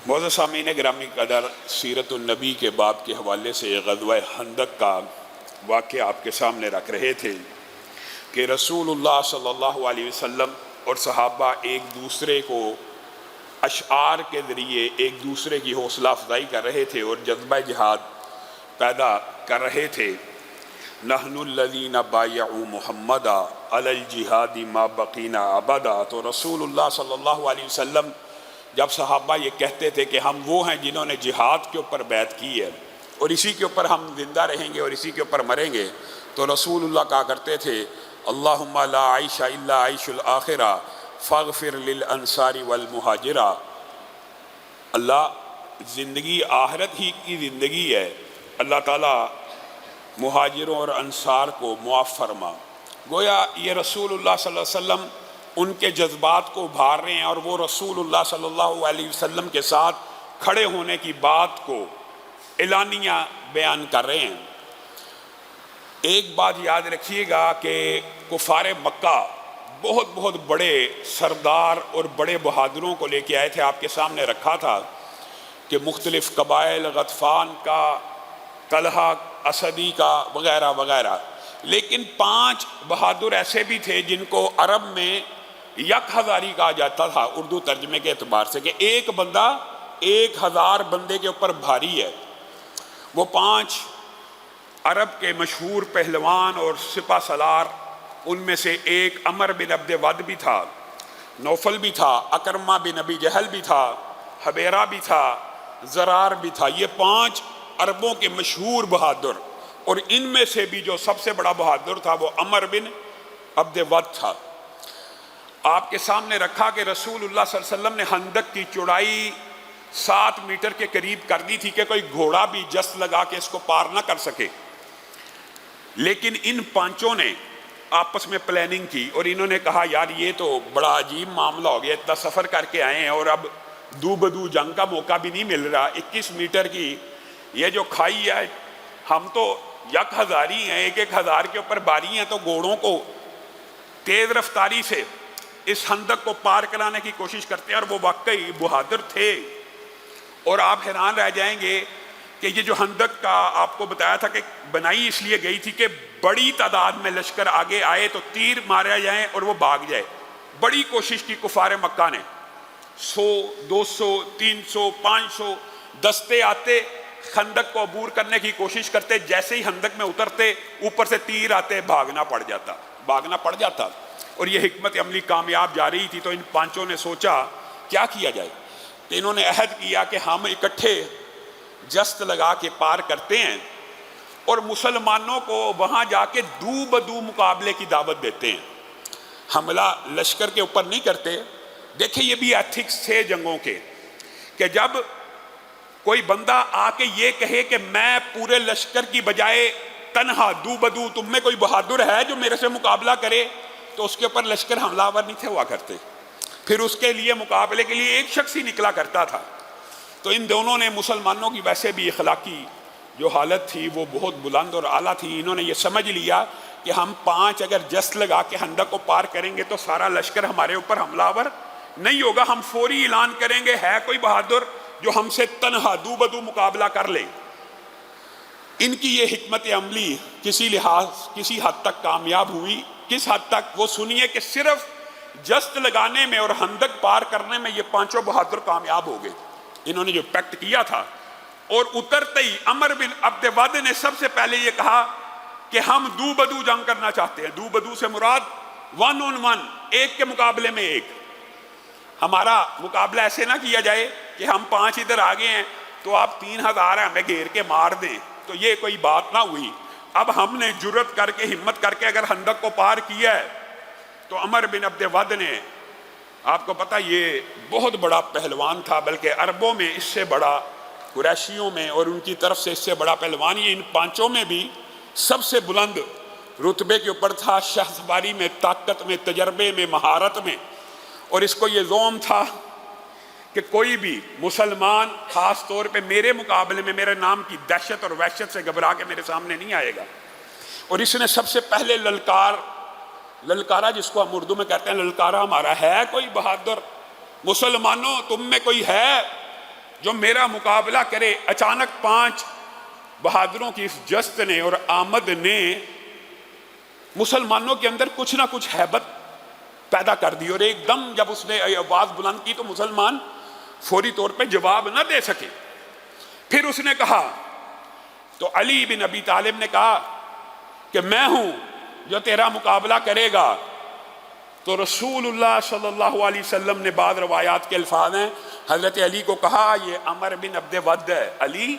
معزز سامعین گرامی قدر، سیرت النبی کے باب کے حوالے سے غزوہ خندق کا واقعہ آپ کے سامنے رکھ رہے تھے کہ رسول اللہ صلی اللہ علیہ وسلم اور صحابہ ایک دوسرے کو اشعار کے ذریعے ایک دوسرے کی حوصلہ افزائی کر رہے تھے اور جذبہ جہاد پیدا کر رہے تھے۔ نحن الذین بایعوا محمدا علی الجہاد ما بقینا ابدا۔ تو رسول اللہ صلی اللہ علیہ وسلم جب صحابہ یہ کہتے تھے کہ ہم وہ ہیں جنہوں نے جہاد کے اوپر بیعت کی ہے اور اسی کے اوپر ہم زندہ رہیں گے اور اسی کے اوپر مریں گے، تو رسول اللہ کہا کرتے تھے اللہم لا عیش الا عیش الآخرہ فاغفر للانصار والمہاجرہ۔ اللہ، زندگی آخرت ہی کی زندگی ہے، اللہ تعالیٰ مہاجروں اور انصار کو معاف فرما۔ گویا یہ رسول اللہ صلی اللہ علیہ وسلم ان کے جذبات کو ابھار رہے ہیں اور وہ رسول اللہ صلی اللہ علیہ وسلم کے ساتھ کھڑے ہونے کی بات کو اعلانیہ بیان کر رہے ہیں۔ ایک بات یاد رکھیے گا کہ کفار مکہ بہت بڑے سردار اور بڑے بہادروں کو لے کے آئے تھے، آپ کے سامنے رکھا تھا کہ مختلف قبائل، غطفان کا، طلحہ اسدی کا، وغیرہ وغیرہ، لیکن 5 بہادر ایسے بھی تھے جن کو عرب میں یک ہزاری کہا جاتا تھا اردو ترجمے کے اعتبار سے، کہ ایک بندہ 1000 بندے کے اوپر بھاری ہے۔ وہ 5 عرب کے مشہور پہلوان اور سپہ سالار، ان میں سے ایک عمر بن عبد ود بھی تھا، نوفل بھی تھا، اکرمہ بن ابی جہل بھی تھا، حبیرہ بھی تھا، زرار بھی تھا۔ یہ 5 عربوں کے مشہور بہادر، اور ان میں سے بھی جو سب سے بڑا بہادر تھا وہ عمر بن عبد ود تھا۔ آپ کے سامنے رکھا کہ رسول اللہ صلی اللہ علیہ وسلم نے خندق کی چوڑائی 7 میٹر کے قریب کر دی تھی کہ کوئی گھوڑا بھی جست لگا کے اس کو پار نہ کر سکے، لیکن ان 5 نے آپس میں پلاننگ کی اور انہوں نے کہا یار یہ تو بڑا عجیب معاملہ ہو گیا، اتنا سفر کر کے آئے ہیں اور اب دو بدو جنگ کا موقع بھی نہیں مل رہا، 21 میٹر کی یہ جو کھائی ہے، ہم تو یک ہزاری ہیں، 1000 کے اوپر باری ہیں، تو گھوڑوں کو تیز رفتاری سے اس خندق کو پار کرانے کی کوشش کرتے ہیں، اور وہ واقعی بہادر تھے۔ اور آپ حیران رہ جائیں گے کہ یہ جو خندق کا آپ کو بتایا تھا کہ بنائی اس لیے گئی تھی کہ بڑی تعداد میں لشکر آگے آئے تو تیر مارا جائیں اور وہ بھاگ جائے۔ بڑی کوشش کی کفار مکہ نے، 100 200 300 500 دستے آتے، خندق کو عبور کرنے کی کوشش کرتے، جیسے ہی خندق میں اترتے اوپر سے تیر آتے، بھاگنا پڑ جاتا، اور یہ حکمت عملی کامیاب جا رہی تھی۔ تو ان 5 نے سوچا کیا کیا جائے، تو انہوں نے عہد کیا کہ ہم اکٹھے جست لگا کے پار کرتے ہیں اور مسلمانوں کو وہاں جا کے دو بدو مقابلے کی دعوت دیتے ہیں، حملہ لشکر کے اوپر نہیں کرتے۔ دیکھیں یہ بھی ایتھکس تھے جنگوں کے، کہ جب کوئی بندہ آ کے یہ کہے کہ میں پورے لشکر کی بجائے تنہا دو بدو، تم میں کوئی بہادر ہے جو میرے سے مقابلہ کرے، تو اس کے اوپر لشکر حملہ آور نہیں تھے ہوا کرتے، پھر اس کے لیے مقابلے کے لیے ایک شخص ہی نکلا کرتا تھا۔ تو ان دونوں نے مسلمانوں کی ویسے بھی اخلاقی جو حالت تھی وہ بہت بلند اور اعلیٰ تھی، انہوں نے یہ سمجھ لیا کہ ہم 5 اگر جست لگا کے خندق کو پار کریں گے تو سارا لشکر ہمارے اوپر حملہ آور نہیں ہوگا، ہم فوری اعلان کریں گے ہے کوئی بہادر جو ہم سے تنہا دو بدو مقابلہ کر لے۔ ان کی یہ حکمت عملی کسی حد تک کامیاب ہوئی۔ کس حد تک، وہ سنیے کہ صرف جست لگانے میں اور خندق پار کرنے میں یہ 5 بہادر کامیاب ہو گئے۔ انہوں نے جو پیکٹ کیا تھا، اور اترتے ہی عمر بن عبد ود نے سب سے پہلے یہ کہا کہ ہم دو بدو جنگ کرنا چاہتے ہیں۔ دو بدو سے مراد 1 on 1، ایک کے مقابلے میں ایک۔ ہمارا مقابلہ ایسے نہ کیا جائے کہ ہم 5 ادھر آگے ہیں تو آپ 3000 ہمیں گھیر کے مار دیں، تو یہ کوئی بات نہ ہوئی۔ اب ہم نے جرت کر کے، ہمت کر کے اگر خندق کو پار کیا ہے، تو عمر بن عبد ود نے، آپ کو پتہ یہ بہت بڑا پہلوان تھا، بلکہ عربوں میں اس سے بڑا، قریشیوں میں اور ان کی طرف سے اس سے بڑا پہلوان یہ ان 5 میں بھی سب سے بلند رتبے کے اوپر تھا، شاہ سواری میں، طاقت میں، تجربے میں، مہارت میں۔ اور اس کو یہ زوم تھا کہ کوئی بھی مسلمان خاص طور پہ میرے مقابلے میں میرے نام کی دہشت اور وحشت سے گھبرا کے میرے سامنے نہیں آئے گا۔ اور اس نے سب سے پہلے للکارا، جس کو ہم اردو میں کہتے ہیں للکارا، ہمارا ہے کوئی بہادر، مسلمانوں تم میں کوئی ہے جو میرا مقابلہ کرے۔ اچانک 5 بہادروں کی اس جست نے اور آمد نے مسلمانوں کے اندر کچھ نہ کچھ ہیبت پیدا کر دی، اور ایک دم جب اس نے آواز بلند کی تو مسلمان فوری طور پہ جواب نہ دے سکے۔ پھر اس نے کہا، تو علی بن ابی طالب نے کہا کہ میں ہوں جو تیرا مقابلہ کرے گا۔ تو رسول اللہ صلی اللہ علیہ وسلم نے، بعض روایات کے الفاظ ہیں، حضرت علی کو کہا یہ عمر بن عبد ود ہے، علی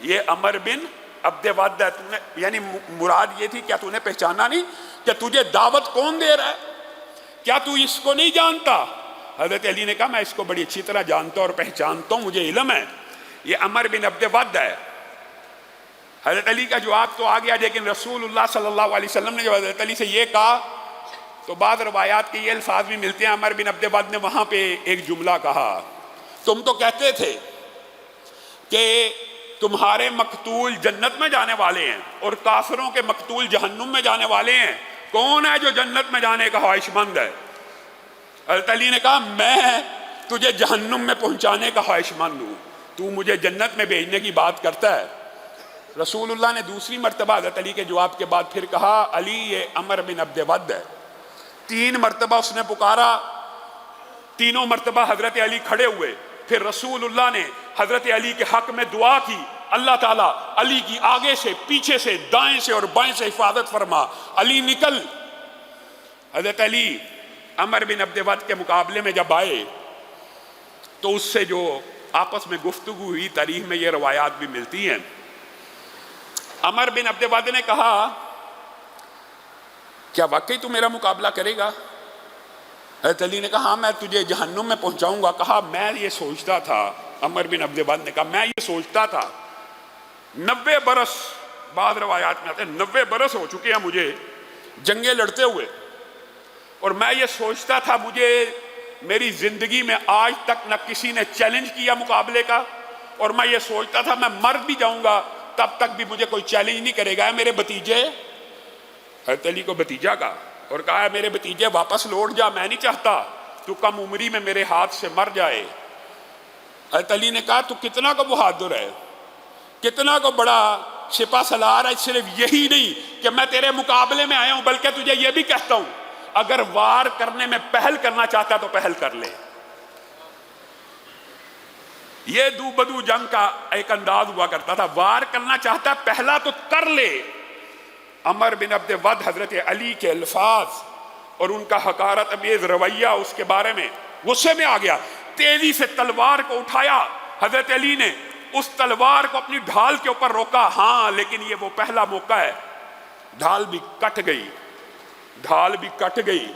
یہ عمر بن عبد ود ہے، یعنی مراد یہ تھی کیا تو نے پہچانا نہیں کہ تجھے دعوت کون دے رہا ہے؟ کیا تو اس کو نہیں جانتا؟ حضرت علی نے کہا میں اس کو بڑی اچھی طرح جانتا اور پہچانتا ہوں، مجھے علم ہے، یہ عمر بن عبد ود ہے۔ حضرت علی کا جواب تو آ گیا، لیکن رسول اللہ صلی اللہ علیہ وسلم نے جو حضرت علی سے یہ کہا تو بعض روایات کے یہ الفاظ بھی ملتے ہیں، عمر بن عبد ود نے وہاں پہ ایک جملہ کہا، تم تو کہتے تھے کہ تمہارے مقتول جنت میں جانے والے ہیں اور کافروں کے مقتول جہنم میں جانے والے ہیں، کون ہے جو جنت میں جانے کا خواہش مند ہے؟ حضرت علی نے کہا میں تجھے جہنم میں پہنچانے کا خواہش مند ہوں، تو مجھے جنت میں بھیجنے کی بات کرتا ہے۔ رسول اللہ نے دوسری مرتبہ حضرت علی کے جواب کے بعد پھر کہا، علی یہ عمر بن عبد ود ہے۔ 3 مرتبہ اس نے پکارا، تینوں مرتبہ حضرت علی کھڑے ہوئے۔ پھر رسول اللہ نے حضرت علی کے حق میں دعا کی، اللہ تعالیٰ علی کی آگے سے، پیچھے سے، دائیں سے اور بائیں سے حفاظت فرما، علی نکل۔ حضرت علی عمر بن عبد ود کے مقابلے میں جب آئے تو اس سے جو آپس میں گفتگو ہوئی، تاریخ میں یہ روایات بھی ملتی ہیں۔ عمر بن عبد ود نے کہا، کیا واقعی تو میرا مقابلہ کرے گا؟ حضرت علی نے کہا ہاں میں تجھے جہنم میں پہنچاؤں گا۔ کہا میں یہ سوچتا تھا، عمر بن عبد ود نے کہا میں یہ سوچتا تھا 90 برس، بعض روایات میں آتے ہیں 90 برس ہو چکے ہیں مجھے جنگیں لڑتے ہوئے، اور میں یہ سوچتا تھا مجھے میری زندگی میں آج تک نہ کسی نے چیلنج کیا مقابلے کا، اور میں یہ سوچتا تھا میں مر بھی جاؤں گا تب تک بھی مجھے کوئی چیلنج نہیں کرے گا۔ میرے بھتیجے، حضرت علی کو بھتیجا کا، اور کہا میرے بھتیجے واپس لوٹ جا، میں نہیں چاہتا تو کم عمری میں میرے ہاتھ سے مر جائے۔ حضرت علی نے کہا تو کتنا کو بہادر ہے، کتنا کو بڑا سپہ سالار ہے، صرف یہی نہیں کہ میں تیرے مقابلے میں آیا ہوں بلکہ تجھے یہ بھی کہتا ہوں اگر وار کرنے میں پہل کرنا چاہتا تو پہل کر لے۔ یہ دو بدو جنگ کا ایک انداز ہوا کرتا تھا، وار کرنا چاہتا پہلا تو کر لے۔ عمر بن عبد ود حضرت علی کے الفاظ اور ان کا حقارت امیز رویہ اس کے بارے میں غصے میں آ گیا، تیزی سے تلوار کو اٹھایا۔ حضرت علی نے اس تلوار کو اپنی ڈھال کے اوپر روکا، ہاں لیکن یہ وہ پہلا موقع ہے، ڈھال بھی کٹ گئی، ڈھال بھی کٹ گئی،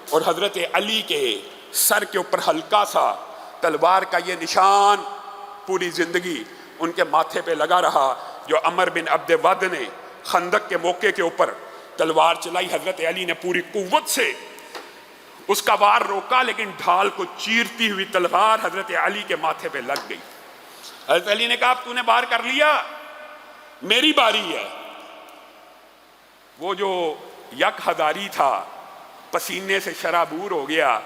اور حضرت علی کے سر کے اوپر ہلکا سا تلوار کا یہ نشان پوری زندگی ان کے ماتھے پہ لگا رہا۔ جو عمر بن عبد ود نے خندق کے موقع کے اوپر تلوار چلائی، حضرت علی نے پوری قوت سے اس کا وار روکا، لیکن ڈھال کو چیرتی ہوئی تلوار حضرت علی کے ماتھے پہ لگ گئی۔ حضرت علی نے کہا اب تو نے وار کر لیا، میری باری ہے۔ وہ جو یک ہزاری تھا پسینے سے شرابور ہو گیا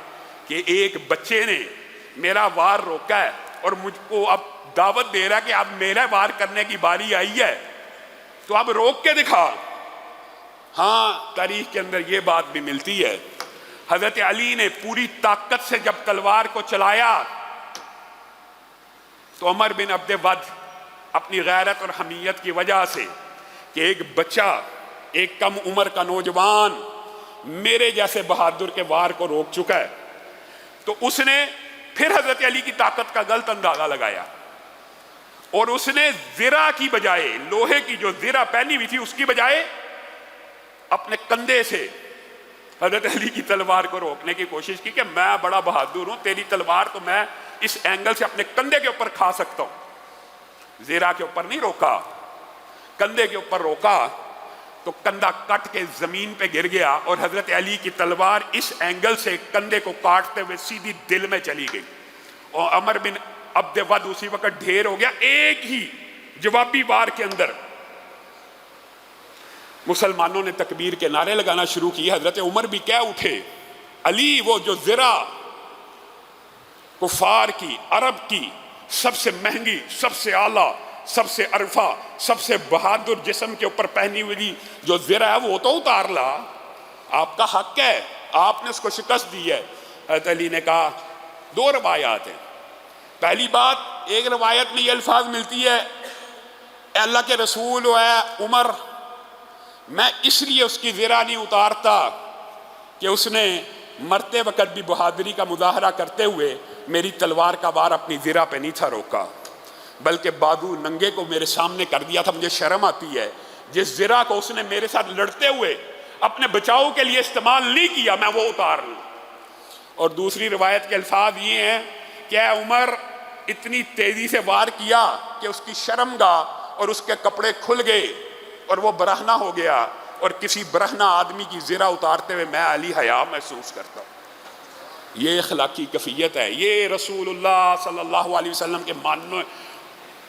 کہ ایک بچے نے میرا وار روکا ہے اور مجھ کو اب دعوت دے رہا کہ اب میرا وار کرنے کی باری آئی ہے تو اب روک کے دکھا۔ ہاں تاریخ کے اندر یہ بات بھی ملتی ہے، حضرت علی نے پوری طاقت سے جب تلوار کو چلایا تو عمر بن عبد ود اپنی غیرت اور حمیت کی وجہ سے کہ ایک بچہ، ایک کم عمر کا نوجوان میرے جیسے بہادر کے وار کو روک چکا ہے، تو اس نے پھر حضرت علی کی طاقت کا غلط اندازہ لگایا، اور اس نے زرہ کی بجائے، لوہے کی جو زرہ پہنی ہوئی تھی اس کی بجائے اپنے کندھے سے حضرت علی کی تلوار کو روکنے کی کوشش کی کہ میں بڑا بہادر ہوں، تیری تلوار تو میں اس اینگل سے اپنے کندھے کے اوپر کھا سکتا ہوں۔ زرہ کے اوپر نہیں روکا، کندھے کے اوپر روکا تو کندھا کٹ کے زمین پہ گر گیا، اور حضرت علی کی تلوار اس اینگل سے کندھے کو کاٹتے ہوئے سیدھی دل میں چلی گئی، اور عمر بن عبد ود اسی وقت ڈھیر ہو گیا۔ ایک ہی جوابی وار کے اندر مسلمانوں نے تکبیر کے نعرے لگانا شروع کیے۔ حضرت عمر بھی کہہ اٹھے علی وہ جو زرہ کفار کی، عرب کی سب سے مہنگی، سب سے اعلیٰ، سب سے عرفہ، سب سے بہادر جسم کے اوپر پہنی ہوئی جو زرہ ہے وہ تو اتار لا، آپ کا حق ہے، آپ نے اس کو شکست دی ہے۔ حضرت علی نے کہا دو روایات ہیں، پہلی بات ایک روایت میں یہ الفاظ ملتی ہے اے اللہ کے رسول و اے عمر، میں اس لیے اس کی زرہ نہیں اتارتا کہ اس نے مرتے وقت بھی بہادری کا مظاہرہ کرتے ہوئے میری تلوار کا وار اپنی زرہ پہ نہیں تھا روکا، بلکہ بازو ننگے کو میرے سامنے کر دیا تھا۔ مجھے شرم آتی ہے جس زرہ کو اس نے میرے ساتھ لڑتے ہوئے اپنے بچاؤ کے لیے استعمال نہیں کیا، میں وہ اتار لوں۔ اور دوسری روایت کے الفاظ یہ ہیں کہ اے عمر، اتنی تیزی سے وار کیا کہ اس کی شرمگاہ اور اس کے کپڑے کھل گئے اور وہ برہنہ ہو گیا، اور کسی برہنہ آدمی کی زرہ اتارتے ہوئے میں علی حیا محسوس کرتا ہوں۔ یہ اخلاقی کیفیت ہے، یہ رسول اللہ صلی اللہ علیہ وسلم کے ماننے۔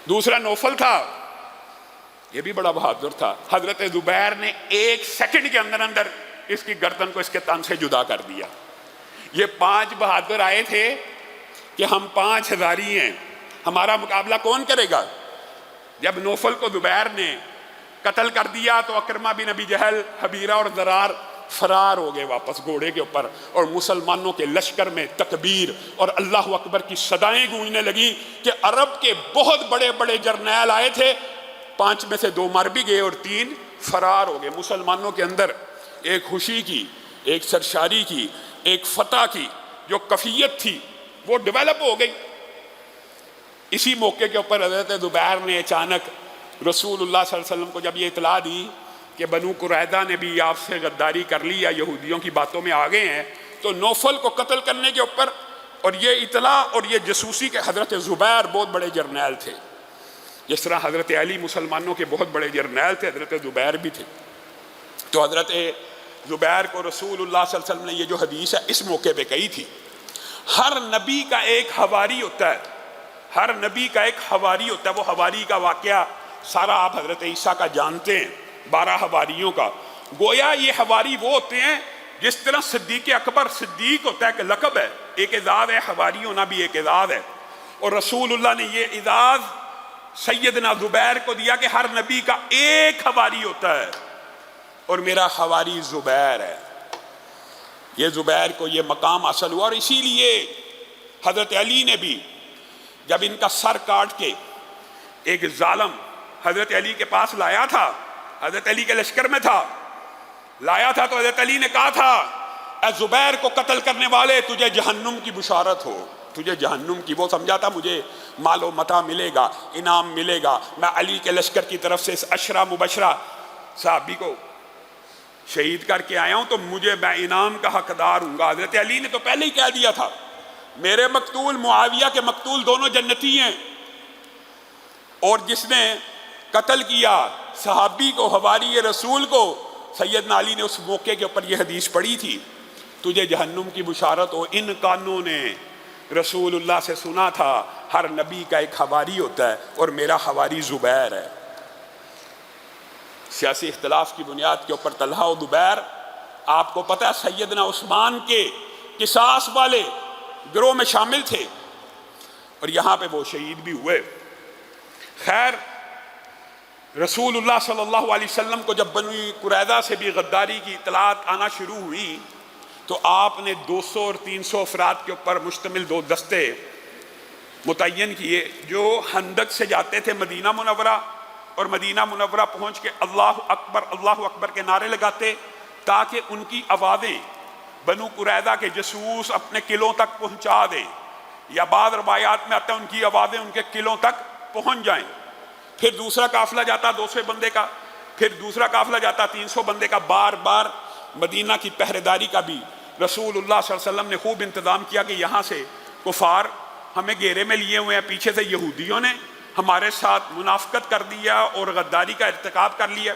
دوسرا نوفل تھا، یہ بھی بڑا بہادر تھا، حضرت زبیر نے 1 سیکنڈ کے اندر اندر اس کی گردن کو اس کے تن سے جدا کر دیا۔ یہ 5 بہادر آئے تھے کہ ہم 5 ہزاری ہیں، ہمارا مقابلہ کون کرے گا؟ جب نوفل کو زبیر نے قتل کر دیا تو اکرمہ بن ابی جہل، حبیرہ اور ضرار فرار ہو گئے واپس گھوڑے کے اوپر، اور مسلمانوں کے لشکر میں تکبیر اور اللہ اکبر کی صدائیں گونجنے لگیں کہ عرب کے بہت بڑے بڑے جرنیل آئے تھے، 5 میں سے 2 مر بھی گئے اور 3 فرار ہو گئے۔ مسلمانوں کے اندر ایک خوشی کی، ایک سرشاری کی، ایک فتح کی جو کیفیت تھی وہ ڈیولپ ہو گئی۔ اسی موقع کے اوپر حضرت زبیر نے اچانک رسول اللہ صلی اللہ علیہ وسلم کو جب یہ اطلاع دی کہ بنو قریظہ نے بھی آپ سے غداری کر لی یا یہودیوں کی باتوں میں آ گئے ہیں، تو نوفل کو قتل کرنے کے اوپر اور یہ اطلاع اور یہ جاسوسی کے حضرت زبیر بہت بڑے جرنیل تھے، جس طرح حضرت علی مسلمانوں کے بہت بڑے جرنیل تھے، حضرت زبیر بھی تھے۔ تو حضرت زبیر کو رسول اللہ صلی اللہ علیہ وسلم نے یہ جو حدیث ہے اس موقع پہ کہی تھی۔ ہر نبی کا ایک حواری ہوتا ہے، ہر نبی کا ایک حواری ہوتا ہے۔ وہ حواری کا واقعہ سارا آپ حضرت عیسیٰ کا جانتے ہیں، 12 حواریوں کا۔ گویا یہ حواری وہ ہوتے ہیں جس طرح صدیق اکبر صدیق ہوتا ہے کہ لقب ہے، ایک اعزاز ہے، حواری ہونا بھی ایک اعزاز ہے، اور رسول اللہ نے یہ اعزاز سیدنا زبیر کو دیا کہ ہر نبی کا ایک حواری ہوتا ہے، اور میرا حواری زبیر ہے۔ یہ زبیر کو یہ مقام حاصل ہوا، اور اسی لیے حضرت علی نے بھی جب ان کا سر کاٹ کے ایک ظالم حضرت علی کے پاس لایا تھا، حضرت علی کے لشکر میں تھا، لایا تھا، تو حضرت علی نے کہا تھا اے زبیر کو قتل کرنے والے، تجھے جہنم کی بشارت ہو، تجھے جہنم کی۔ وہ سمجھا تھا مجھے مال و متاع ملے گا، انعام ملے گا، میں علی کے لشکر کی طرف سے اس عشرہ مبشرہ صحابی کو شہید کر کے آیا ہوں، تو میں انعام کا حقدار ہوں گا۔ حضرت علی نے تو پہلے ہی کہہ دیا تھا میرے مقتول معاویہ کے مقتول دونوں جنتی ہیں، اور جس نے قتل کیا صحابی کو، حواری رسول کو، سیدنا علی نے اس موقع کے اوپر یہ حدیث پڑھی تھی، تجھے جہنم کی بشارت ہو۔ ان کانوں نے رسول اللہ سے سنا تھا ہر نبی کا ایک حواری ہوتا ہے، اور میرا حواری زبیر ہے۔ سیاسی اختلاف کی بنیاد کے اوپر طلحہ و زبیر، آپ کو پتہ ہے سیدنا عثمان کے قصاص والے گروہ میں شامل تھے، اور یہاں پہ وہ شہید بھی ہوئے۔ خیر، رسول اللہ صلی اللہ علیہ وسلم کو جب بنو قریظہ سے بھی غداری کی اطلاعات آنا شروع ہوئی تو آپ نے 200 اور 300 افراد کے اوپر مشتمل 2 دستے متعین کیے جو خندق سے جاتے تھے مدینہ منورہ، اور مدینہ منورہ پہنچ کے اللہ اکبر کے نعرے لگاتے تاکہ ان کی آوازیں بنو قریظہ کے جاسوس اپنے قلعوں تک پہنچا دیں، یا بعض روایات میں آتا ہے ان کی آوازیں ان کے قلعوں تک پہنچ جائیں۔ پھر دوسرا قافلہ جاتا 200 بندے کا، پھر دوسرا قافلہ جاتا 300 بندے کا۔ بار بار مدینہ کی پہرےداری کا بھی رسول اللہ صلی اللہ علیہ وسلم نے خوب انتظام کیا کہ یہاں سے کفار ہمیں گھیرے میں لیے ہوئے ہیں، پیچھے سے یہودیوں نے ہمارے ساتھ منافقت کر دیا اور غداری کا ارتکاب کر لیا۔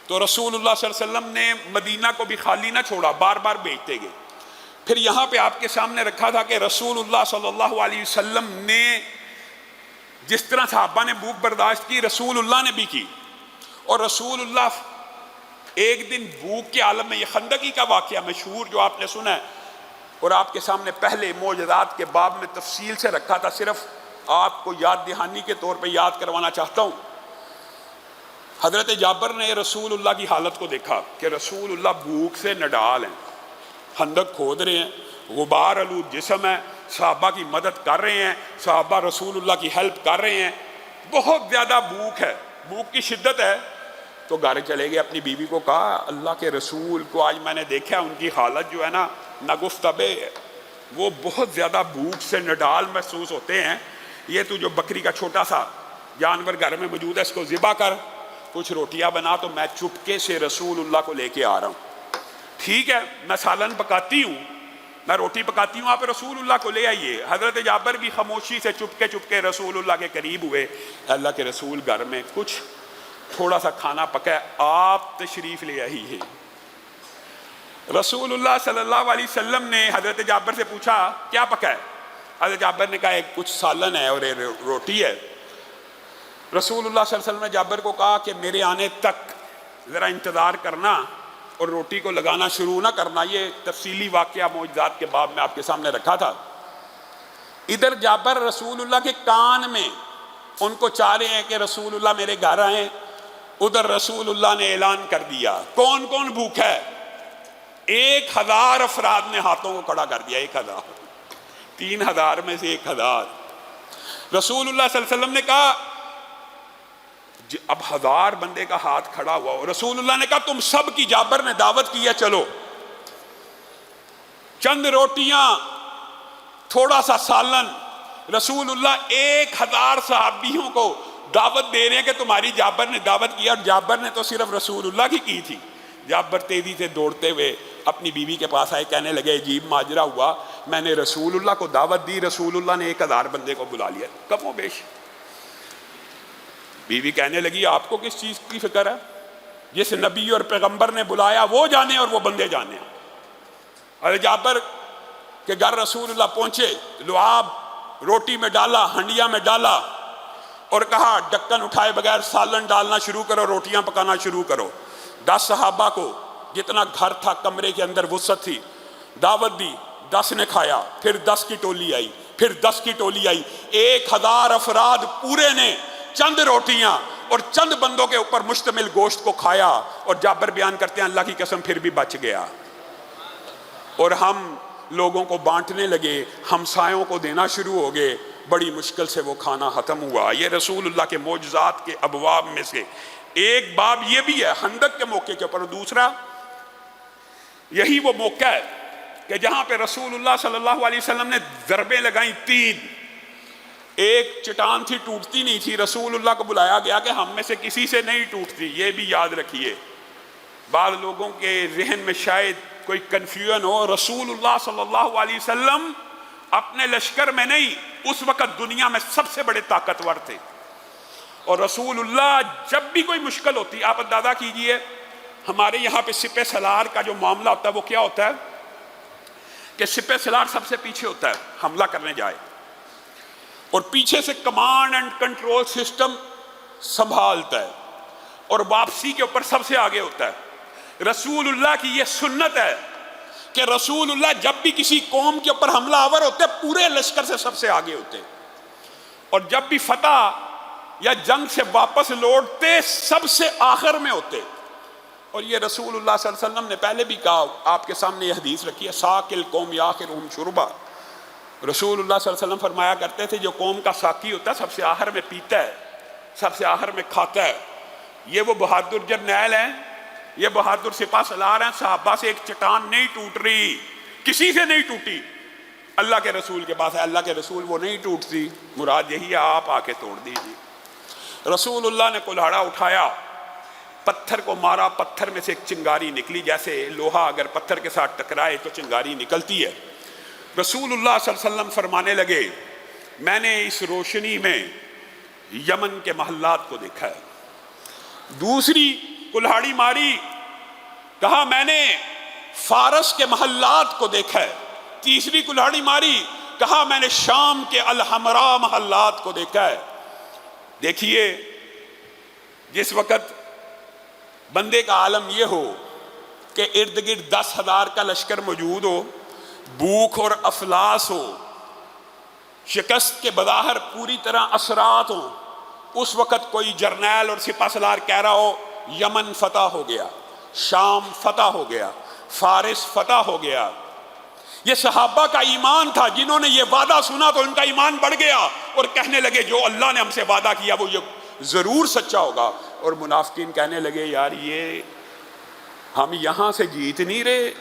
تو رسول اللہ صلی اللہ علیہ وسلم نے مدینہ کو بھی خالی نہ چھوڑا، بار بار بھیجتے گئے۔ پھر یہاں پہ آپ کے سامنے رکھا تھا کہ رسول اللہ صلی اللہ علیہ وسلم نے جس طرح صحابہ نے بھوک برداشت کی، رسول اللہ نے بھی کی، اور رسول اللہ ایک دن بھوک کے عالم میں، یہ خندقی کا واقعہ مشہور جو آپ نے سنا ہے اور آپ کے سامنے پہلے معجزات کے باب میں تفصیل سے رکھا تھا، صرف آپ کو یاد دہانی کے طور پہ یاد کروانا چاہتا ہوں۔ حضرت جابر نے رسول اللہ کی حالت کو دیکھا کہ رسول اللہ بھوک سے نڈال ہیں، خندق کھود رہے ہیں، غبار آلود جسم ہے، صحابہ کی مدد کر رہے ہیں، صحابہ رسول اللہ کی ہیلپ کر رہے ہیں، بہت زیادہ بھوک ہے، بھوک کی شدت ہے۔ تو گھر چلے گئے، اپنی بیوی کو کہا اللہ کے رسول کو آج میں نے دیکھا ان کی حالت جو ہے نا ناگفتبے، وہ بہت زیادہ بھوک سے نڈال محسوس ہوتے ہیں، یہ تو جو بکری کا چھوٹا سا جانور گھر میں موجود ہے اس کو ذبح کر، کچھ روٹیاں بنا، تو میں چپکے سے رسول اللہ کو لے کے آ رہا ہوں۔ ٹھیک ہے میں سالن پکاتی ہوں، میں روٹی پکاتی ہوں، آپ رسول اللہ کو لے آئیے۔ حضرت جابر بھی خاموشی سے چپکے چپکے رسول اللہ کے قریب ہوئے، اللہ کے رسول گھر میں کچھ تھوڑا سا کھانا پکا ہے، آپ تشریف لے آئیے۔ رسول اللہ صلی اللہ علیہ وسلم نے حضرت جابر سے پوچھا کیا پکا ہے؟ حضرت جابر نے کہا ایک کچھ سالن ہے اور ایک روٹی ہے۔ رسول اللہ صلی اللہ علیہ وسلم نے جابر کو کہا کہ میرے آنے تک ذرا انتظار کرنا اور روٹی کو لگانا شروع نہ کرنا، یہ تفصیلی واقعہ معجزات کے باب میں آپ کے سامنے رکھا تھا۔ ادھر جابر رسول اللہ کے کان میں ان کو چاہ رہے ہیں کہ رسول اللہ میرے گھر آئیں، ادھر رسول اللہ نے اعلان کر دیا کون کون بھوکا ہے۔ 1000 افراد نے ہاتھوں کو کھڑا کر دیا، 1000، 3000 میں سے 1000۔ رسول اللہ صلی اللہ علیہ وسلم نے کہا اب 1000 بندے کا ہاتھ کھڑا ہوا ہو، رسول اللہ نے کہا تم سب کی جابر نے دعوت کی ہے، چلو چند روٹیاں تھوڑا سا سالن، رسول اللہ 1000 صحابیوں کو دعوت دے رہے ہیں کہ تمہاری جابر نے دعوت کیا، اور جابر نے تو صرف رسول اللہ کی تھی۔ جابر تیزی سے دوڑتے ہوئے اپنی بیوی کے پاس آئے، کہنے لگے عجیب ماجرا ہوا، میں نے رسول اللہ کو دعوت دی، رسول اللہ نے 1000 بندے کو بلا لیا، کم و بیش۔ بیوی کہنے لگی آپ کو کس چیز کی فکر ہے؟ جس نبی اور پیغمبر نے بلایا وہ جانے اور وہ بندے جانے۔ اور جابر کے گھر رسول اللہ پہنچے، لعاب روٹی میں ڈالا، ہنڈیا میں ڈالا، اور کہا ڈکن اٹھائے بغیر سالن ڈالنا شروع کرو، روٹیاں پکانا شروع کرو۔ 10 صحابہ کو جتنا گھر تھا کمرے کے اندر وسعت تھی دعوت دی، 10 نے کھایا، پھر 10 کی ٹولی آئی، پھر 10 کی ٹولی آئی، 1000 افراد پورے نے چند روٹیاں اور چند بندوں کے اوپر مشتمل گوشت کو کھایا، اور جابر بیان کرتے ہیں اللہ کی قسم پھر بھی بچ گیا، اور ہم لوگوں کو بانٹنے لگے، ہمسایوں کو دینا شروع ہو گئے، بڑی مشکل سے وہ کھانا ختم ہوا۔ یہ رسول اللہ کے معجزات کے ابواب میں سے ایک باب یہ بھی ہے خندق کے موقع کے اوپر، دوسرا یہی وہ موقع ہے کہ جہاں پہ رسول اللہ صلی اللہ علیہ وسلم نے ضربیں لگائیں 3، ایک چٹان تھی ٹوٹتی نہیں تھی، رسول اللہ کو بلایا گیا کہ ہم میں سے کسی سے نہیں ٹوٹتی، یہ بھی یاد رکھیے۔ بعض لوگوں کے ذہن میں شاید کوئی کنفیوژن ہو، رسول اللہ صلی اللہ علیہ وسلم اپنے لشکر میں نہیں، اس وقت دنیا میں سب سے بڑے طاقتور تھے، اور رسول اللہ جب بھی کوئی مشکل ہوتی، آپ اندازہ کیجئے ہمارے یہاں پہ سپہ سالار کا جو معاملہ ہوتا ہے وہ کیا ہوتا ہے کہ سپہ سالار سب سے پیچھے ہوتا ہے، حملہ کرنے جائے، اور پیچھے سے کمانڈ اینڈ کنٹرول سسٹم سنبھالتا ہے، اور واپسی کے اوپر سب سے آگے ہوتا ہے۔ رسول اللہ کی یہ سنت ہے کہ رسول اللہ جب بھی کسی قوم کے اوپر حملہ آور ہوتے پورے لشکر سے سب سے آگے ہوتے، اور جب بھی فتح یا جنگ سے واپس لوٹتے سب سے آخر میں ہوتے۔ اور یہ رسول اللہ صلی اللہ علیہ وسلم نے پہلے بھی کہا، آپ کے سامنے یہ حدیث رکھی ہے، ساقل قوم یاخرہم شربا۔ رسول اللہ صلی اللہ علیہ وسلم فرمایا کرتے تھے جو قوم کا ساقی ہوتا ہے سب سے آخر میں پیتا ہے، سب سے آخر میں کھاتا ہے۔ یہ وہ بہادر جرنیل ہیں، یہ بہادر سپاہ سالار ہیں، صحابہ سے ایک چٹان نہیں ٹوٹ رہی، کسی سے نہیں ٹوٹی، اللہ کے رسول کے پاس ہے، اللہ کے رسول وہ نہیں ٹوٹتی، مراد یہی ہے آپ آ کے توڑ دیجیے۔ رسول اللہ نے کلہاڑا اٹھایا، پتھر کو مارا، پتھر میں سے ایک چنگاری نکلی، جیسے لوہا اگر پتھر کے ساتھ ٹکرائے تو چنگاری نکلتی ہے۔ رسول اللہ صلی اللہ علیہ وسلم فرمانے لگے میں نے اس روشنی میں یمن کے محلات کو دیکھا ہے۔ دوسری کلہاڑی ماری، کہا میں نے فارس کے محلات کو دیکھا ہے۔ تیسری کلہاڑی ماری، کہا میں نے شام کے الحمراء محلات کو دیکھا ہے۔ دیکھیے جس وقت بندے کا عالم یہ ہو کہ ارد گرد 10,000 کا لشکر موجود ہو، بھوک اور افلاس ہو، شکست کے بظاہر پوری طرح اثرات ہوں، اس وقت کوئی جرنیل اور سپہ سالار کہہ رہا ہو یمن فتح ہو گیا، شام فتح ہو گیا، فارس فتح ہو گیا، یہ صحابہ کا ایمان تھا، جنہوں نے یہ وعدہ سنا تو ان کا ایمان بڑھ گیا اور کہنے لگے جو اللہ نے ہم سے وعدہ کیا وہ یہ ضرور سچا ہوگا۔ اور منافقین کہنے لگے یار یہ ہم یہاں سے جیت نہیں رہے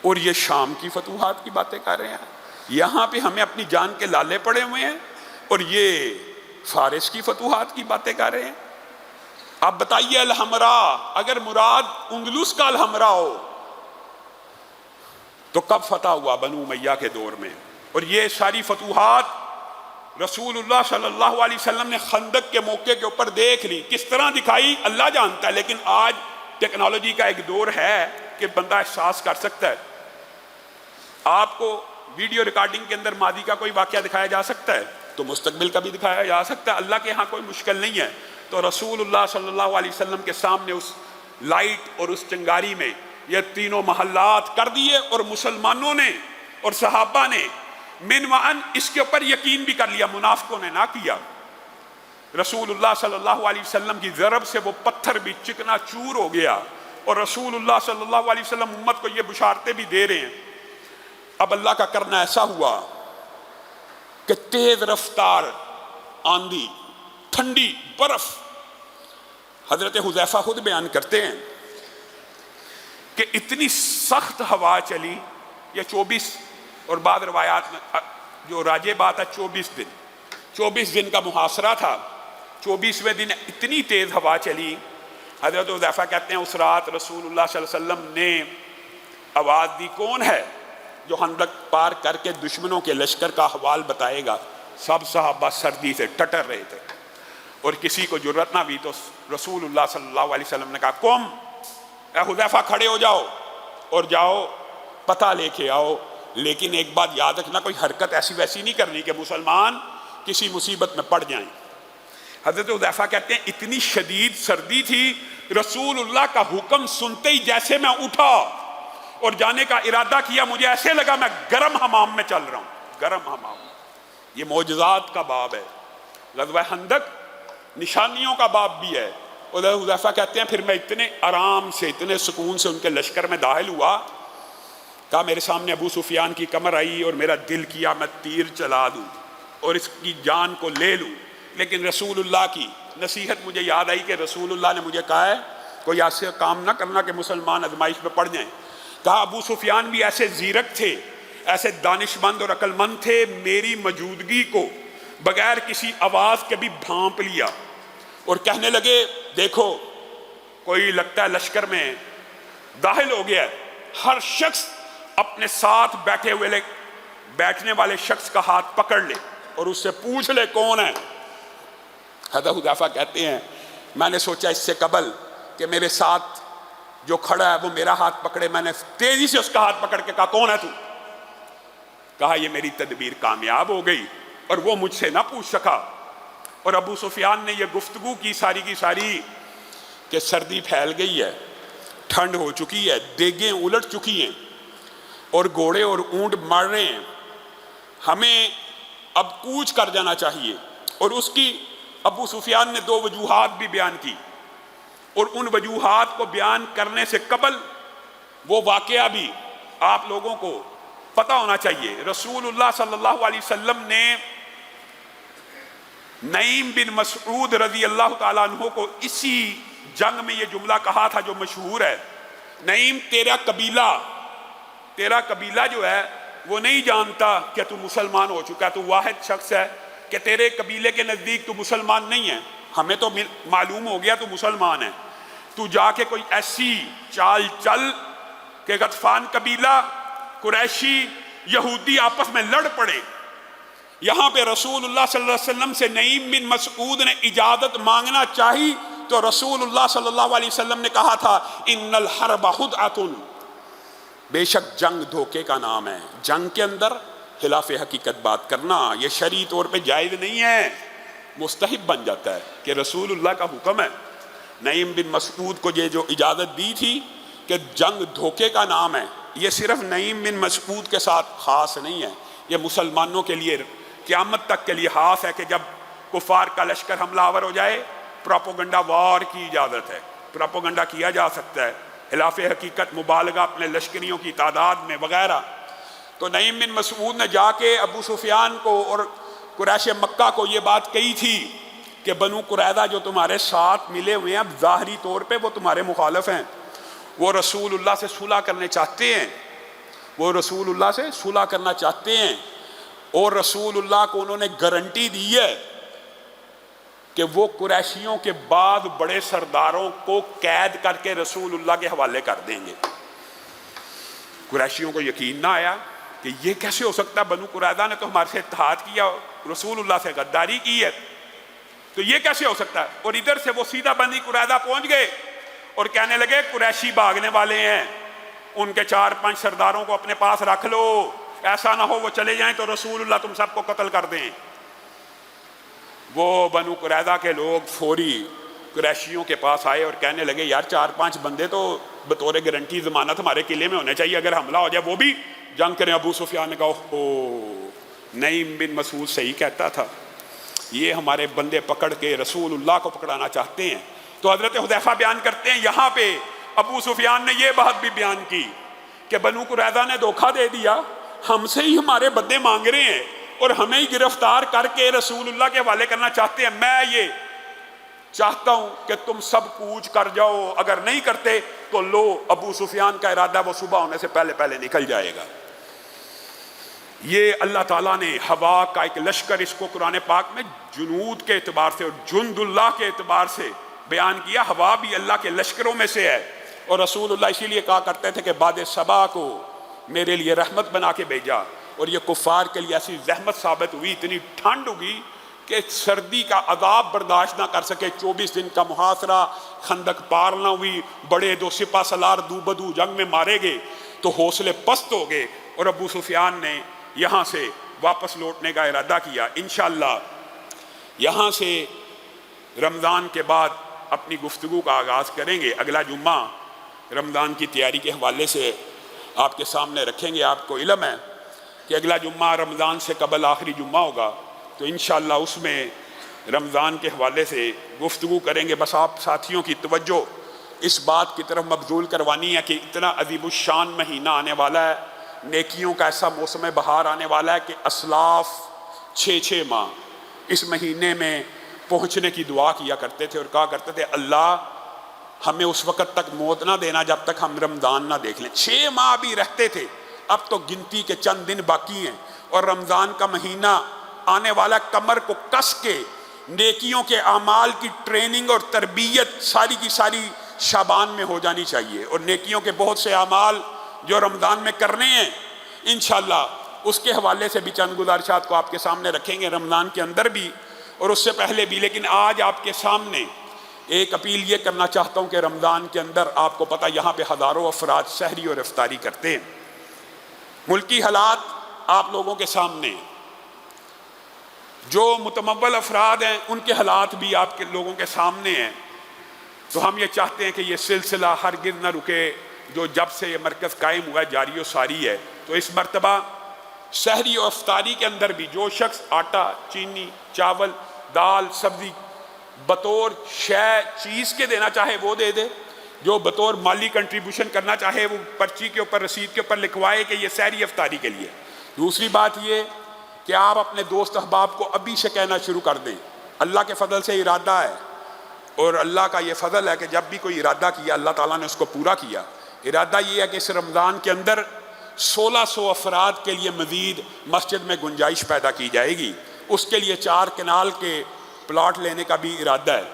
اور یہ شام کی فتوحات کی باتیں کر رہے ہیں، یہاں پہ ہمیں اپنی جان کے لالے پڑے ہوئے ہیں اور یہ فارس کی فتوحات کی باتیں کر رہے ہیں۔ آپ بتائیے الحمراء اگر مراد اندلس کا الحمراء ہو تو کب فتح ہوا؟ بنو امیہ کے دور میں۔ اور یہ ساری فتوحات رسول اللہ صلی اللہ علیہ وسلم نے خندق کے موقع کے اوپر دیکھ لی، کس طرح دکھائی اللہ جانتا ہے، لیکن آج ٹیکنالوجی کا ایک دور ہے کہ بندہ احساس کر سکتا ہے۔ آپ کو ویڈیو ریکارڈنگ کے اندر ماضی کا کوئی واقعہ دکھایا جا سکتا ہے تو مستقبل کا بھی دکھایا جا سکتا ہے، اللہ کے ہاں کوئی مشکل نہیں ہے۔ تو رسول اللہ صلی اللہ علیہ وسلم کے سامنے اس لائٹ اور اس چنگاری میں یہ تینوں محلات کر دیے اور مسلمانوں نے اور صحابہ نے من وعن اس کے اوپر یقین بھی کر لیا، منافقوں نے نہ کیا۔ رسول اللہ صلی اللہ علیہ وسلم کی ضرب سے وہ پتھر بھی چکنا چور ہو گیا اور رسول اللہ صلی اللہ علیہ وسلم امت کو یہ بشارتیں بھی دے رہے ہیں۔ اب اللہ کا کرنا ایسا ہوا کہ تیز رفتار آندھی، ٹھنڈی برف، حضرت حذیفہ خود بیان کرتے ہیں کہ اتنی سخت ہوا چلی، یہ 24 اور بعض روایات میں جو راجع بات ہے 24 دن کا محاصرہ تھا، 24ویں دن اتنی تیز ہوا چلی، حضرت حذیفہ کہتے ہیں اس رات رسول اللہ صلی اللہ علیہ وسلم نے آواز دی کون ہے جو خندق پار کر کے دشمنوں کے لشکر کا حوال بتائے گا؟ سب صحابہ سردی سے ٹٹر رہے تھے اور کسی کو جرأت نہ بھی، تو رسول اللہ صلی اللہ علیہ وسلم نے کہا قم اے حذیفہ کھڑے ہو جاؤ اور جاؤ پتہ لے کے آؤ، لیکن ایک بات یاد رکھنا کوئی حرکت ایسی ویسی نہیں کرنی کہ مسلمان کسی مصیبت میں پڑ جائیں۔ حضرت حذیفہ کہتے ہیں اتنی شدید سردی تھی، رسول اللہ کا حکم سنتے ہی جیسے میں اٹھا اور جانے کا ارادہ کیا مجھے ایسے لگا میں گرم حمام میں چل رہا ہوں، گرم حمام۔ یہ معجزات کا باب ہے، غزوہ خندق نشانیوں کا باب بھی ہے۔ اور حذیفہ کہتے ہیں پھر میں اتنے آرام سے اتنے سکون سے ان کے لشکر میں داخل ہوا، کہا میرے سامنے ابو سفیان کی کمر آئی اور میرا دل کیا میں تیر چلا دوں اور اس کی جان کو لے لوں، لیکن رسول اللہ کی نصیحت مجھے یاد آئی کہ رسول اللہ نے مجھے کہا ہے کوئی ایسے کام نہ کرنا کہ مسلمان آزمائش میں پڑ جائیں۔ کہا ابو سفیان بھی ایسے زیرک تھے، ایسے دانش مند اور عقل مند تھے، میری موجودگی کو بغیر کسی آواز کے بھی بھانپ لیا اور کہنے لگے دیکھو کوئی لگتا ہے لشکر میں داخل ہو گیا ہے، ہر شخص اپنے ساتھ بیٹھنے والے شخص کا ہاتھ پکڑ لے اور اس سے پوچھ لے کون ہے۔ حضرت حذیفہ کہتے ہیں میں نے سوچا اس سے قبل کہ میرے ساتھ جو کھڑا ہے وہ میرا ہاتھ پکڑے، میں نے تیزی سے اس کا ہاتھ پکڑ کے کہا کون ہے تو؟ کہا یہ میری تدبیر کامیاب ہو گئی اور وہ مجھ سے نہ پوچھ سکا۔ اور ابو سفیان نے یہ گفتگو کی ساری کی ساری کہ سردی پھیل گئی ہے، ٹھنڈ ہو چکی ہے، دیگیں الٹ چکی ہیں اور گھوڑے اور اونٹ مر رہے ہیں، ہمیں اب کوچ کر جانا چاہیے۔ اور اس کی ابو سفیان نے 2 وجوہات بھی بیان کی، اور ان وجوہات کو بیان کرنے سے قبل وہ واقعہ بھی آپ لوگوں کو پتہ ہونا چاہیے۔ رسول اللہ صلی اللہ علیہ وسلم نے نعیم بن مسعود رضی اللہ تعالیٰ عنہ کو اسی جنگ میں یہ جملہ کہا تھا جو مشہور ہے، نعیم تیرا قبیلہ جو ہے وہ نہیں جانتا کہ تو مسلمان ہو چکا، تو واحد شخص ہے کہ تیرے قبیلے کے نزدیک تو مسلمان نہیں ہے، ہمیں تو معلوم ہو گیا تو مسلمان ہے، تو جا کے کوئی ایسی چال چل کہ غطفان قبیلہ قریشی یہودی آپس میں لڑ پڑے۔ یہاں پہ رسول اللہ صلی اللہ علیہ وسلم سے نعیم بن مسعود نے اجازت مانگنا چاہی تو رسول اللہ صلی اللہ علیہ وسلم نے کہا تھا ان الحرب خدعۃ، بے شک جنگ دھوکے کا نام ہے، جنگ کے اندر خلاف حقیقت بات کرنا یہ شرعی طور پہ جائز نہیں ہے، مستحب بن جاتا ہے کہ رسول اللہ کا حکم ہے۔ نعیم بن مسعود کو یہ جو اجازت دی تھی کہ جنگ دھوکے کا نام ہے، یہ صرف نعیم بن مسعود کے ساتھ خاص نہیں ہے، یہ مسلمانوں کے لیے قیامت تک کے لحاظ ہے کہ جب کفار کا لشکر حملہ آور ہو جائے پروپوگنڈا وار کی اجازت ہے، پروپوگنڈا کیا جا سکتا ہے خلاف حقیقت مبالغہ اپنے لشکریوں کی تعداد میں وغیرہ۔ تو نعیم بن مسعود نے جا کے ابو سفیان کو اور قریش مکہ کو یہ بات کہی تھی کہ بنو قریظہ جو تمہارے ساتھ ملے ہوئے ہیں اب ظاہری طور پہ وہ تمہارے مخالف ہیں، وہ رسول اللہ سے صلح کرنے چاہتے ہیں، وہ رسول اللہ سے صلح کرنا چاہتے ہیں، اور رسول اللہ کو انہوں نے گارنٹی دی ہے کہ وہ قریشیوں کے بعد بڑے سرداروں کو قید کر کے رسول اللہ کے حوالے کر دیں گے۔ قریشیوں کو یقین نہ آیا کہ یہ کیسے ہو سکتا ہے، بنو قریظہ نے تو ہمارے سے اتحاد کیا، رسول اللہ سے غداری کی ہے، تو یہ کیسے ہو سکتا ہے؟ اور ادھر سے وہ سیدھا بنی قریظہ پہنچ گئے اور کہنے لگے قریشی بھاگنے والے ہیں، ان کے 4-5 سرداروں کو اپنے پاس رکھ لو، ایسا نہ ہو وہ چلے جائیں تو رسول اللہ تم سب کو قتل کر دیں۔ وہ بنو قریظہ کے لوگ فوری قریشیوں کے پاس آئے اور کہنے لگے یار 4-5 بندے تو بطور گارنٹی ضمانت ہمارے قلعے میں ہونے چاہیے، اگر حملہ ہو جائے وہ بھی جنگ کریں۔ ابو سفیان نے کہا اوہ نعیم بن مسعود صحیح کہتا تھا، یہ ہمارے بندے پکڑ کے رسول اللہ کو پکڑانا چاہتے ہیں۔ تو حضرت حذیفہ بیان کرتے ہیں یہاں پہ ابو سفیان نے یہ بات بھی بیان کی کہ بنو قریظہ نے دھوکہ دے دیا، ہم سے ہی ہمارے بدے مانگ رہے ہیں اور ہمیں ہی گرفتار کر کے رسول اللہ کے حوالے کرنا چاہتے ہیں، میں یہ چاہتا ہوں کہ تم سب کوچ کر جاؤ، اگر نہیں کرتے تو لو ابو سفیان کا ارادہ وہ صبح ہونے سے پہلے پہلے نکل جائے گا۔ یہ اللہ تعالیٰ نے ہوا کا ایک لشکر اس کو قرآن پاک میں جنود کے اعتبار سے اور جند اللہ کے اعتبار سے بیان کیا، ہوا بھی اللہ کے لشکروں میں سے ہے، اور رسول اللہ اسی لیے کہا کرتے تھے کہ باد صبا کو میرے لیے رحمت بنا کے بھیجا، اور یہ کفار کے لیے ایسی زحمت ثابت ہوئی، اتنی ٹھنڈ ہوگی کہ سردی کا عذاب برداشت نہ کر سکے، 24 دن کا محاصرہ، خندق پار نہ ہوئی، بڑے 2 سپہ سالار دو بدو جنگ میں مارے گئے تو حوصلے پست ہو گئے، اور ابو سفیان نے یہاں سے واپس لوٹنے کا ارادہ کیا۔ انشاءاللہ یہاں سے رمضان کے بعد اپنی گفتگو کا آغاز کریں گے۔ اگلا جمعہ رمضان کی تیاری کے حوالے سے آپ کے سامنے رکھیں گے۔ آپ کو علم ہے کہ اگلا جمعہ رمضان سے قبل آخری جمعہ ہوگا، تو انشاءاللہ اس میں رمضان کے حوالے سے گفتگو کریں گے۔ بس آپ ساتھیوں کی توجہ اس بات کی طرف مبذول کروانی ہے کہ اتنا عظیم الشان مہینہ آنے والا ہے، نیکیوں کا ایسا موسم بہار آنے والا ہے کہ اسلاف 6 ماہ اس مہینے میں پہنچنے کی دعا کیا کرتے تھے اور کہا کرتے تھے اللہ ہمیں اس وقت تک موت نہ دینا جب تک ہم رمضان نہ دیکھ لیں۔ 6 ماہ بھی رہتے تھے، اب تو گنتی کے چند دن باقی ہیں اور رمضان کا مہینہ آنے والا، کمر کو کس کے نیکیوں کے اعمال کی ٹریننگ اور تربیت ساری کی ساری شعبان میں ہو جانی چاہیے، اور نیکیوں کے بہت سے اعمال جو رمضان میں کرنے ہیں انشاءاللہ اس کے حوالے سے بھی چند گزارشات کو آپ کے سامنے رکھیں گے، رمضان کے اندر بھی اور اس سے پہلے بھی۔ لیکن آج آپ کے سامنے ایک اپیل یہ کرنا چاہتا ہوں کہ رمضان کے اندر آپ کو پتہ یہاں پہ ہزاروں افراد سحری اور افطاری کرتے ہیں، ملکی حالات آپ لوگوں کے سامنے ہیں، جو متمول افراد ہیں ان کے حالات بھی آپ کے لوگوں کے سامنے ہیں، تو ہم یہ چاہتے ہیں کہ یہ سلسلہ ہرگز نہ رکے جو جب سے یہ مرکز قائم ہوا ہے جاری و ساری ہے۔ تو اس مرتبہ سحری و افطاری کے اندر بھی جو شخص آٹا، چینی، چاول، دال، سبزی بطور چیز کے دینا چاہے وہ دے دے، جو بطور مالی کنٹریبیوشن کرنا چاہے وہ پرچی کے اوپر رسید کے اوپر لکھوائے کہ یہ سحری افطاری کے لیے۔ دوسری بات یہ کہ آپ اپنے دوست احباب کو ابھی سے کہنا شروع کر دیں، اللہ کے فضل سے ارادہ ہے، اور اللہ کا یہ فضل ہے کہ جب بھی کوئی ارادہ کیا اللہ تعالیٰ نے اس کو پورا کیا۔ ارادہ یہ ہے کہ اس رمضان کے اندر 1600 افراد کے لیے مزید مسجد میں گنجائش پیدا کی جائے گی، اس کے لیے 4 کنال کے پلاٹ لینے کا بھی ارادہ ہے۔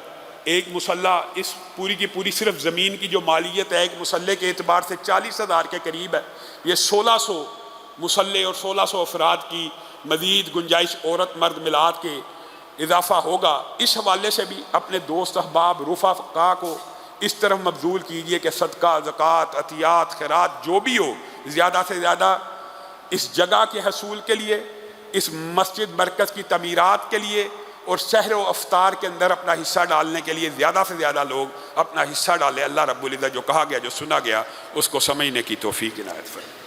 ایک مسلح اس پوری کی پوری صرف زمین کی جو مالیت ہے ایک مسلح کے اعتبار سے 40,000 کے قریب ہے، یہ 1600 مسلح اور 1600 افراد کی مزید گنجائش عورت مرد ملاد کے اضافہ ہوگا۔ اس حوالے سے بھی اپنے دوست احباب رفقا کو اس طرف مبذول کیجئے کہ صدقہ، زکوٰۃ، عطیات، خیرات جو بھی ہو زیادہ سے زیادہ اس جگہ کے حصول کے لیے، اس مسجد مرکز کی تعمیرات کے لیے اور سحر و افطار کے اندر اپنا حصہ ڈالنے کے لیے زیادہ سے زیادہ لوگ اپنا حصہ ڈالیں۔ اللہ رب العزت جو کہا گیا جو سنا گیا اس کو سمجھنے کی توفیق عنایت فرمائے۔